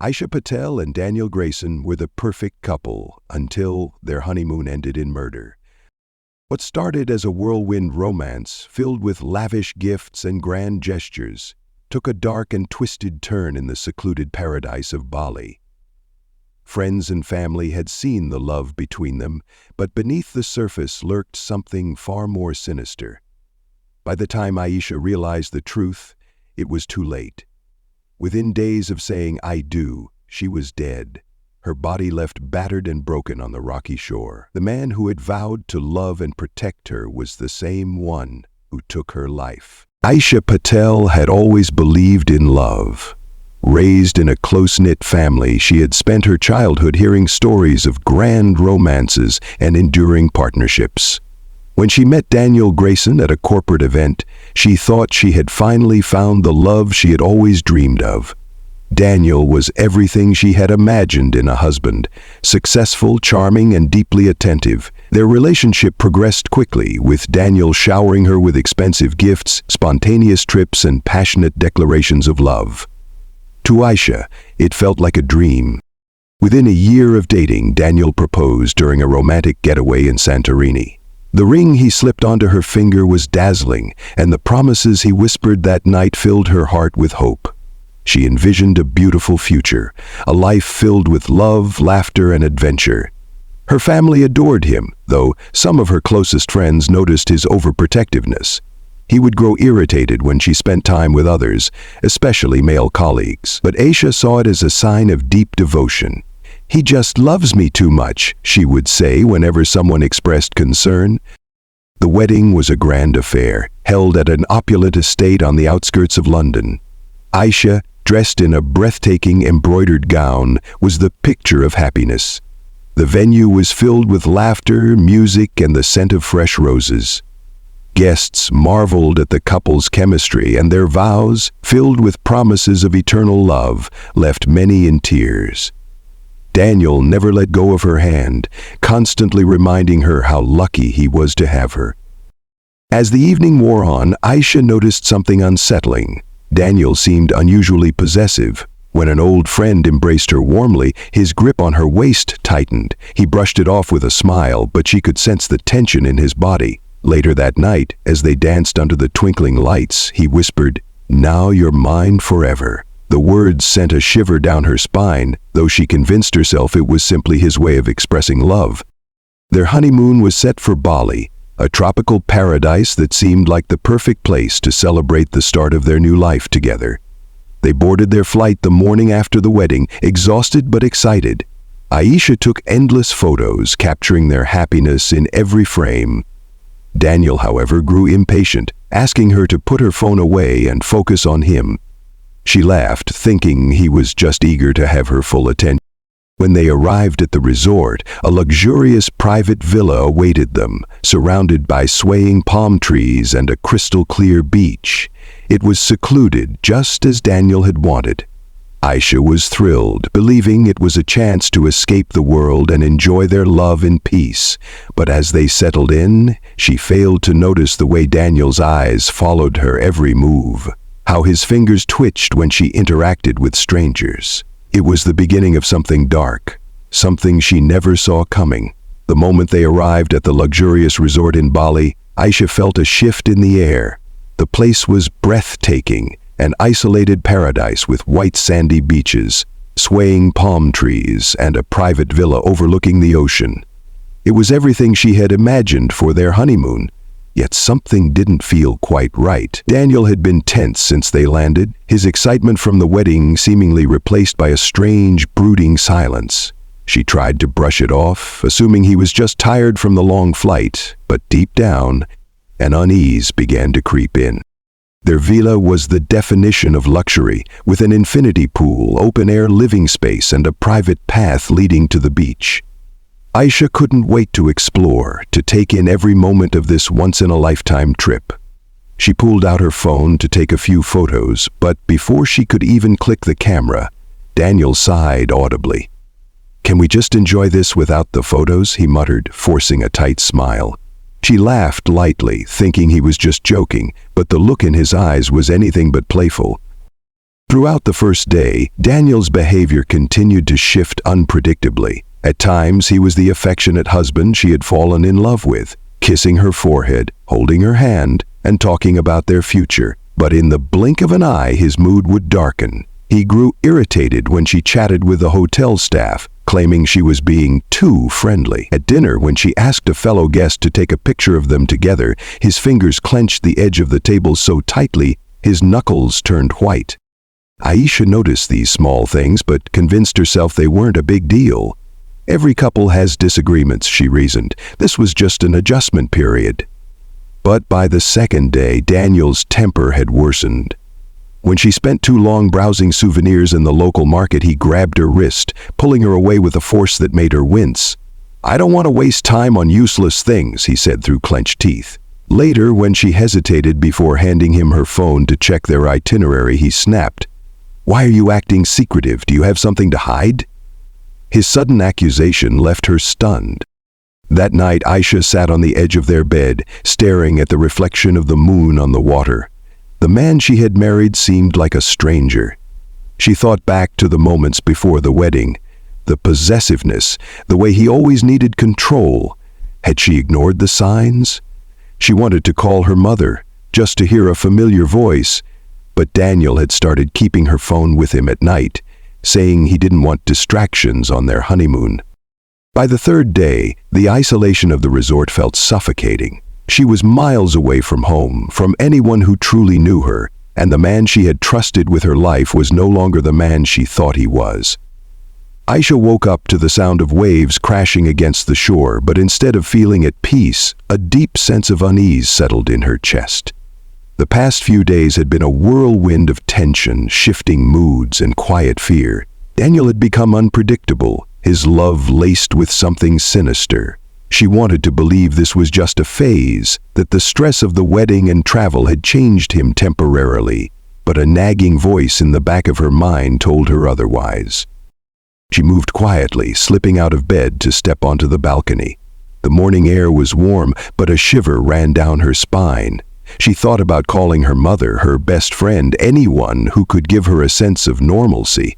Aisha Patel and Daniel Grayson were the perfect couple until their honeymoon ended in murder. What started as a whirlwind romance filled with lavish gifts and grand gestures took a dark and twisted turn in the secluded paradise of Bali. Friends and family had seen the love between them, but beneath the surface lurked something far more sinister. By the time Aisha realized the truth, it was too late. Within days of saying "I do," she was dead, her body left battered and broken on the rocky shore. The man who had vowed to love and protect her was the same one who took her life. Aisha Patel had always believed in love. Raised in a close-knit family, she had spent her childhood hearing stories of grand romances and enduring partnerships. When she met Daniel Grayson at a corporate event, she thought she had finally found the love she had always dreamed of. Daniel was everything she had imagined in a husband: successful, charming, and deeply attentive. Their relationship progressed quickly, with Daniel showering her with expensive gifts, spontaneous trips, and passionate declarations of love. To Aisha, it felt like a dream. Within a year of dating, Daniel proposed during a romantic getaway in Santorini. The ring he slipped onto her finger was dazzling, and the promises he whispered that night filled her heart with hope. She envisioned a beautiful future, a life filled with love, laughter, and adventure. Her family adored him, though some of her closest friends noticed his overprotectiveness. He would grow irritated when she spent time with others, especially male colleagues. But Aisha saw it as a sign of deep devotion. "He just loves me too much," she would say whenever someone expressed concern. The wedding was a grand affair, held at an opulent estate on the outskirts of London. Aisha, dressed in a breathtaking embroidered gown, was the picture of happiness. The venue was filled with laughter, music, and the scent of fresh roses. Guests marveled at the couple's chemistry, and their vows, filled with promises of eternal love, left many in tears. Daniel never let go of her hand, constantly reminding her how lucky he was to have her. As the evening wore on, Aisha noticed something unsettling. Daniel seemed unusually possessive. When an old friend embraced her warmly, his grip on her waist tightened. He brushed it off with a smile, but she could sense the tension in his body. Later that night, as they danced under the twinkling lights, he whispered, "Now you're mine forever." The words sent a shiver down her spine, though she convinced herself it was simply his way of expressing love. Their honeymoon was set for Bali, a tropical paradise that seemed like the perfect place to celebrate the start of their new life together. They boarded their flight the morning after the wedding, exhausted but excited. Aisha took endless photos, capturing their happiness in every frame. Daniel, however, grew impatient, asking her to put her phone away and focus on him. She laughed, thinking he was just eager to have her full attention. When they arrived at the resort, a luxurious private villa awaited them, surrounded by swaying palm trees and a crystal-clear beach. It was secluded, just as Daniel had wanted. Aisha was thrilled, believing it was a chance to escape the world and enjoy their love in peace. But as they settled in, she failed to notice the way Daniel's eyes followed her every move, how his fingers twitched when she interacted with strangers. It was the beginning of something dark, something she never saw coming. The moment they arrived at the luxurious resort in Bali, Aisha felt a shift in the air. The place was breathtaking, an isolated paradise with white sandy beaches, swaying palm trees, and a private villa overlooking the ocean. It was everything she had imagined for their honeymoon. Yet something didn't feel quite right. Daniel had been tense since they landed, his excitement from the wedding seemingly replaced by a strange, brooding silence. She tried to brush it off, assuming he was just tired from the long flight, but deep down, an unease began to creep in. Their villa was the definition of luxury, with an infinity pool, open-air living space, and a private path leading to the beach. Aisha couldn't wait to explore, to take in every moment of this once-in-a-lifetime trip. She pulled out her phone to take a few photos, but before she could even click the camera, Daniel sighed audibly. "Can we just enjoy this without the photos?" he muttered, forcing a tight smile. She laughed lightly, thinking he was just joking, but the look in his eyes was anything but playful. Throughout the first day, Daniel's behavior continued to shift unpredictably. At times, he was the affectionate husband she had fallen in love with, kissing her forehead, holding her hand, and talking about their future. But in the blink of an eye, his mood would darken. He grew irritated when she chatted with the hotel staff, claiming she was being too friendly. At dinner, when she asked a fellow guest to take a picture of them together, his fingers clenched the edge of the table so tightly, his knuckles turned white. Aisha noticed these small things, but convinced herself they weren't a big deal. Every couple has disagreements, she reasoned. This was just an adjustment period. But by the second day, Daniel's temper had worsened. When she spent too long browsing souvenirs in the local market, he grabbed her wrist, pulling her away with a force that made her wince. "I don't want to waste time on useless things," he said through clenched teeth. Later, when she hesitated before handing him her phone to check their itinerary, he snapped, "Why are you acting secretive? Do you have something to hide?" His sudden accusation left her stunned. That night, Aisha sat on the edge of their bed, staring at the reflection of the moon on the water. The man she had married seemed like a stranger. She thought back to the moments before the wedding, the possessiveness, the way he always needed control. Had she ignored the signs? She wanted to call her mother, just to hear a familiar voice, but Daniel had started keeping her phone with him at night, saying he didn't want distractions on their honeymoon. By the third day, the isolation of the resort felt suffocating. She was miles away from home, from anyone who truly knew her, and the man she had trusted with her life was no longer the man she thought he was. Aisha woke up to the sound of waves crashing against the shore, but instead of feeling at peace, a deep sense of unease settled in her chest. The past few days had been a whirlwind of tension, shifting moods, and quiet fear. Daniel had become unpredictable, his love laced with something sinister. She wanted to believe this was just a phase, that the stress of the wedding and travel had changed him temporarily, but a nagging voice in the back of her mind told her otherwise. She moved quietly, slipping out of bed to step onto the balcony. The morning air was warm, but a shiver ran down her spine. She thought about calling her mother, her best friend, anyone who could give her a sense of normalcy,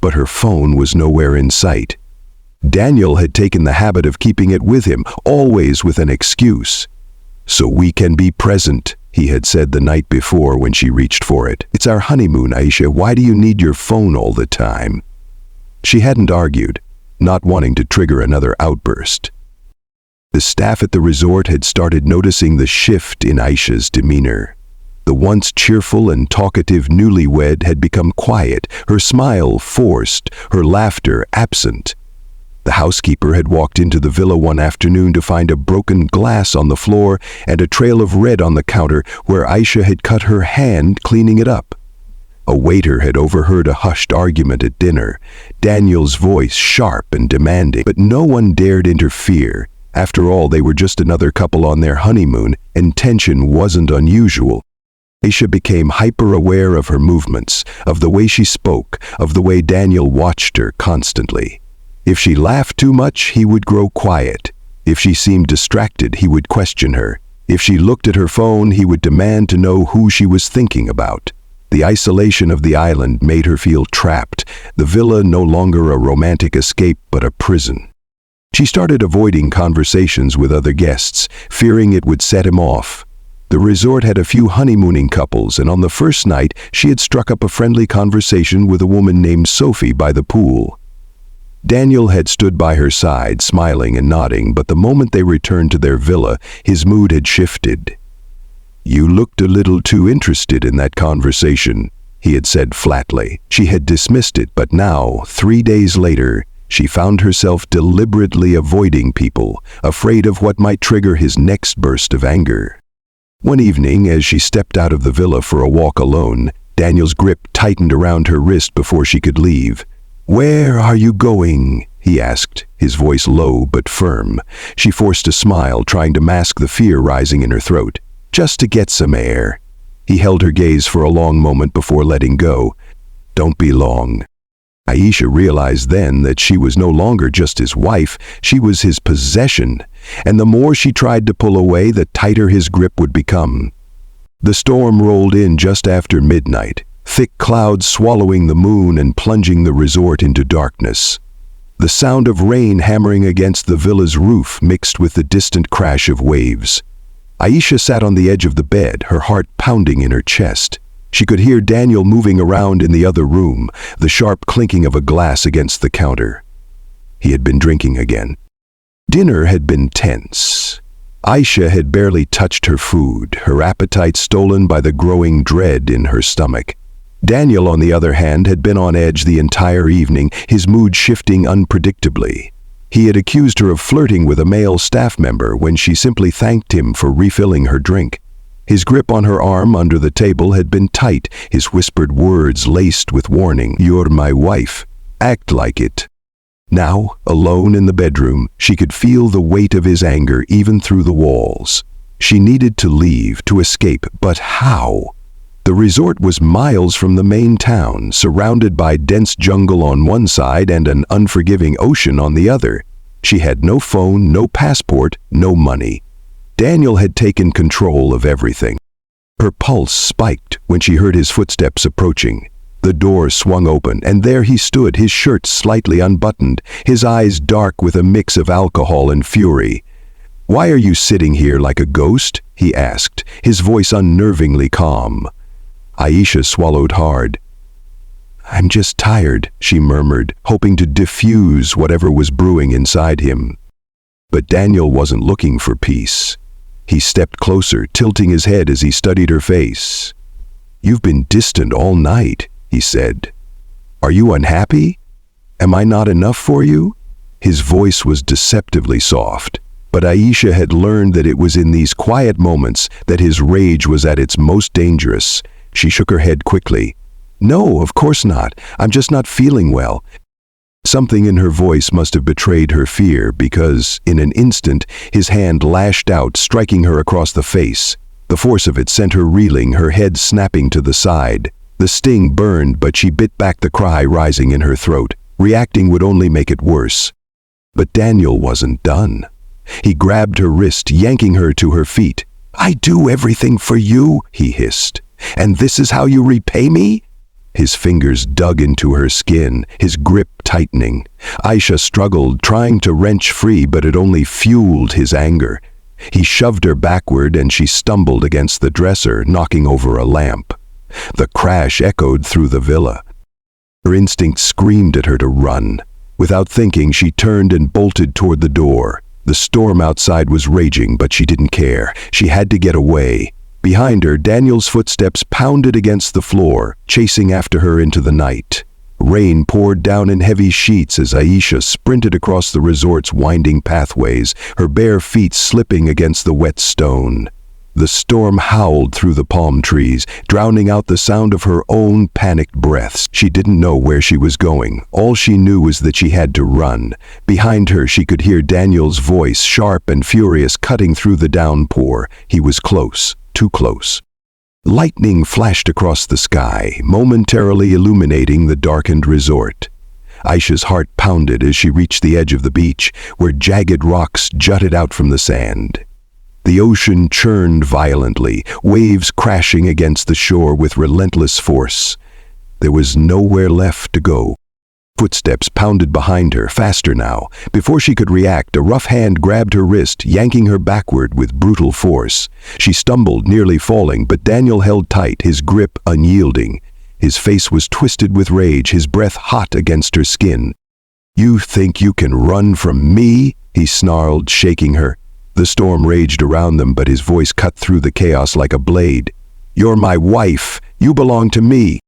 but her phone was nowhere in sight. Daniel had taken the habit of keeping it with him, always with an excuse. "So we can be present," he had said the night before when she reached for it. "It's our honeymoon, Aisha. Why do you need your phone all the time?" She hadn't argued, not wanting to trigger another outburst. The staff at the resort had started noticing the shift in Aisha's demeanor. The once cheerful and talkative newlywed had become quiet, her smile forced, her laughter absent. The housekeeper had walked into the villa one afternoon to find a broken glass on the floor and a trail of red on the counter where Aisha had cut her hand cleaning it up. A waiter had overheard a hushed argument at dinner, Daniel's voice sharp and demanding, but no one dared interfere. After all, they were just another couple on their honeymoon, and tension wasn't unusual. Aisha became hyper-aware of her movements, of the way she spoke, of the way Daniel watched her constantly. If she laughed too much, he would grow quiet. If she seemed distracted, he would question her. If she looked at her phone, he would demand to know who she was thinking about. The isolation of the island made her feel trapped, the villa no longer a romantic escape but a prison. She started avoiding conversations with other guests, fearing it would set him off. The resort had a few honeymooning couples, and on the first night, she had struck up a friendly conversation with a woman named Sophie by the pool. Daniel had stood by her side, smiling and nodding, but the moment they returned to their villa, his mood had shifted. "You looked a little too interested in that conversation," he had said flatly. She had dismissed it, but now, 3 days later, she found herself deliberately avoiding people, afraid of what might trigger his next burst of anger. One evening, as she stepped out of the villa for a walk alone, Daniel's grip tightened around her wrist before she could leave. "Where are you going?" he asked, his voice low but firm. She forced a smile, trying to mask the fear rising in her throat. "Just to get some air." He held her gaze for a long moment before letting go. "Don't be long." Aisha realized then that she was no longer just his wife, she was his possession, and the more she tried to pull away, the tighter his grip would become. The storm rolled in just after midnight. thick clouds swallowing the moon and plunging the resort into darkness. The sound of rain hammering against the villa's roof mixed with the distant crash of waves. Aisha sat on the edge of the bed, her heart pounding in her chest. She could hear Daniel moving around in the other room, the sharp clinking of a glass against the counter. He had been drinking again. Dinner had been tense. Aisha had barely touched her food, her appetite stolen by the growing dread in her stomach. Daniel, on the other hand, had been on edge the entire evening, his mood shifting unpredictably. He had accused her of flirting with a male staff member when she simply thanked him for refilling her drink. His grip on her arm under the table had been tight, his whispered words laced with warning. "You're my wife. Act like it." Now, alone in the bedroom, she could feel the weight of his anger even through the walls. She needed to leave, to escape, but how? The resort was miles from the main town, surrounded by dense jungle on one side and an unforgiving ocean on the other. She had no phone, no passport, no money. Daniel had taken control of everything. Her pulse spiked when she heard his footsteps approaching. The door swung open, and there he stood, his shirt slightly unbuttoned, his eyes dark with a mix of alcohol and fury. "Why are you sitting here like a ghost?" he asked, his voice unnervingly calm. Aisha swallowed hard. "I'm just tired," she murmured, hoping to diffuse whatever was brewing inside him. But Daniel wasn't looking for peace. He stepped closer, tilting his head as he studied her face. "You've been distant all night," he said. "Are you unhappy? Am I not enough for you?" His voice was deceptively soft, but Aisha had learned that it was in these quiet moments that his rage was at its most dangerous. She shook her head quickly. "No, of course not. I'm just not feeling well." Something in her voice must have betrayed her fear because, in an instant, his hand lashed out, striking her across the face. The force of it sent her reeling, her head snapping to the side. The sting burned, but she bit back the cry rising in her throat. Reacting would only make it worse. But Daniel wasn't done. He grabbed her wrist, yanking her to her feet. "I do everything for you," he hissed. "And this is how you repay me?" His fingers dug into her skin, his grip tightening. Aisha struggled, trying to wrench free, but it only fueled his anger. He shoved her backward and she stumbled against the dresser, knocking over a lamp. The crash echoed through the villa. Her instinct screamed at her to run. Without thinking, she turned and bolted toward the door. The storm outside was raging, but she didn't care. She had to get away. Behind her, Daniel's footsteps pounded against the floor, chasing after her into the night. Rain poured down in heavy sheets as Aisha sprinted across the resort's winding pathways, her bare feet slipping against the wet stone. The storm howled through the palm trees, drowning out the sound of her own panicked breaths. She didn't know where she was going. All she knew was that she had to run. Behind her, she could hear Daniel's voice, sharp and furious, cutting through the downpour. He was close. Too close. Lightning flashed across the sky, momentarily illuminating the darkened resort. Aisha's heart pounded as she reached the edge of the beach, where jagged rocks jutted out from the sand. The ocean churned violently, waves crashing against the shore with relentless force. There was nowhere left to go. Footsteps pounded behind her, faster now. Before she could react, a rough hand grabbed her wrist, yanking her backward with brutal force. She stumbled, nearly falling, but Daniel held tight, his grip unyielding. His face was twisted with rage, his breath hot against her skin. "You think you can run from me?" he snarled, shaking her. The storm raged around them, but his voice cut through the chaos like a blade. "You're my wife. You belong to me."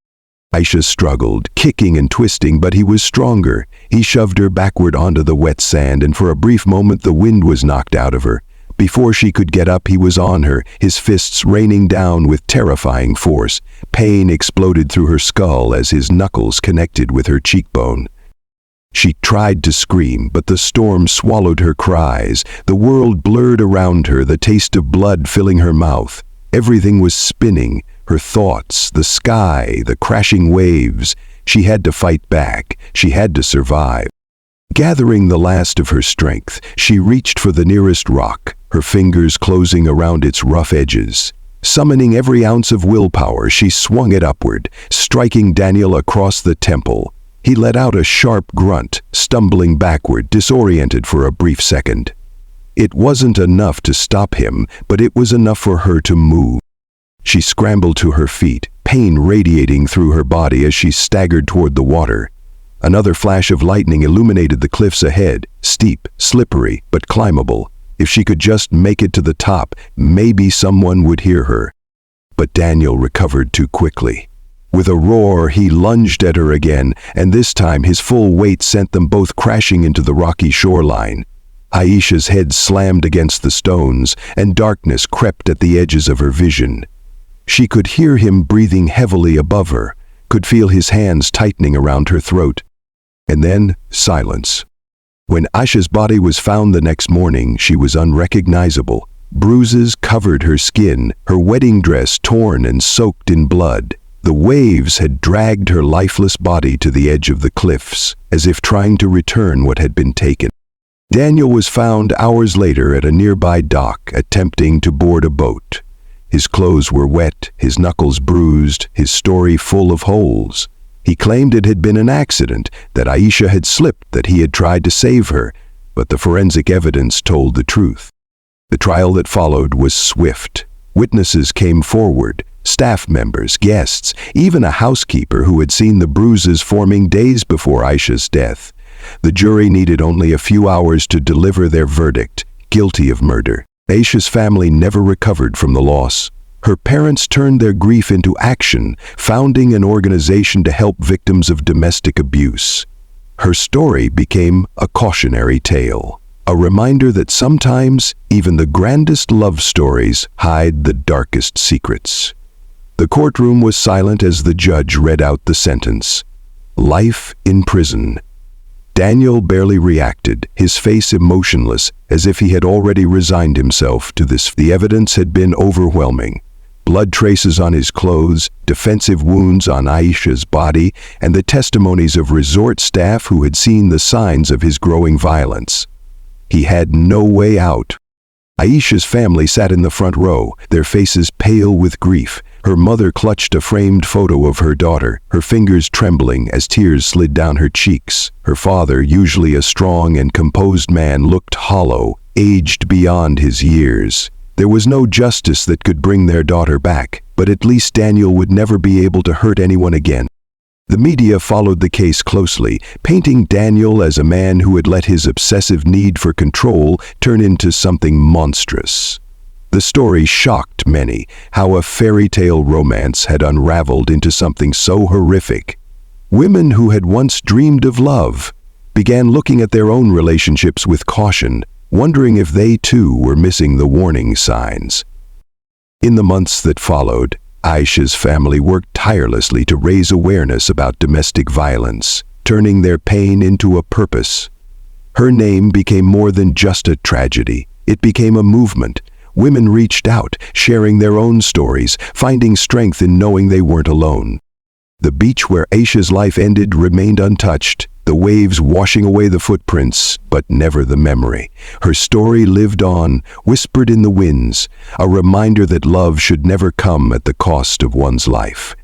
Aisha struggled, kicking and twisting, but he was stronger. He shoved her backward onto the wet sand, and for a brief moment the wind was knocked out of her. Before she could get up, he was on her, his fists raining down with terrifying force. Pain exploded through her skull as his knuckles connected with her cheekbone. She tried to scream, but the storm swallowed her cries. The world blurred around her, the taste of blood filling her mouth. Everything was spinning, her thoughts, the sky, the crashing waves. She had to fight back. She had to survive. Gathering the last of her strength, she reached for the nearest rock, her fingers closing around its rough edges. Summoning every ounce of willpower, she swung it upward, striking Daniel across the temple. He let out a sharp grunt, stumbling backward, disoriented for a brief second. It wasn't enough to stop him, but it was enough for her to move. She scrambled to her feet, pain radiating through her body as she staggered toward the water. Another flash of lightning illuminated the cliffs ahead, steep, slippery, but climbable. If she could just make it to the top, maybe someone would hear her. But Daniel recovered too quickly. With a roar, he lunged at her again, and this time his full weight sent them both crashing into the rocky shoreline. Aisha's head slammed against the stones, and darkness crept at the edges of her vision. She could hear him breathing heavily above her, could feel his hands tightening around her throat. And then, silence. When Aisha's body was found the next morning, she was unrecognizable. Bruises covered her skin, her wedding dress torn and soaked in blood. The waves had dragged her lifeless body to the edge of the cliffs, as if trying to return what had been taken. Daniel was found hours later at a nearby dock, attempting to board a boat. His clothes were wet, his knuckles bruised, his story full of holes. He claimed it had been an accident, that Aisha had slipped, that he had tried to save her, but the forensic evidence told the truth. The trial that followed was swift. Witnesses came forward, staff members, guests, even a housekeeper who had seen the bruises forming days before Aisha's death. The jury needed only a few hours to deliver their verdict, guilty of murder. Aisha's family never recovered from the loss. Her parents turned their grief into action, founding an organization to help victims of domestic abuse. Her story became a cautionary tale, a reminder that sometimes even the grandest love stories hide the darkest secrets. The courtroom was silent as the judge read out the sentence. Life in prison. Daniel barely reacted, his face emotionless, as if he had already resigned himself to this. The evidence had been overwhelming. Blood traces on his clothes, defensive wounds on Aisha's body, and the testimonies of resort staff who had seen the signs of his growing violence. He had no way out. Aisha's family sat in the front row, their faces pale with grief. Her mother clutched a framed photo of her daughter, her fingers trembling as tears slid down her cheeks. Her father, usually a strong and composed man, looked hollow, aged beyond his years. There was no justice that could bring their daughter back, but at least Daniel would never be able to hurt anyone again. The media followed the case closely, painting Daniel as a man who had let his obsessive need for control turn into something monstrous. The story shocked many, how a fairy tale romance had unraveled into something so horrific. Women who had once dreamed of love began looking at their own relationships with caution, wondering if they too were missing the warning signs. In the months that followed, Aisha's family worked tirelessly to raise awareness about domestic violence, turning their pain into a purpose. Her name became more than just a tragedy. It became a movement. Women reached out, sharing their own stories, finding strength in knowing they weren't alone. The beach where Aisha's life ended remained untouched, the waves washing away the footprints, but never the memory. Her story lived on, whispered in the winds, a reminder that love should never come at the cost of one's life.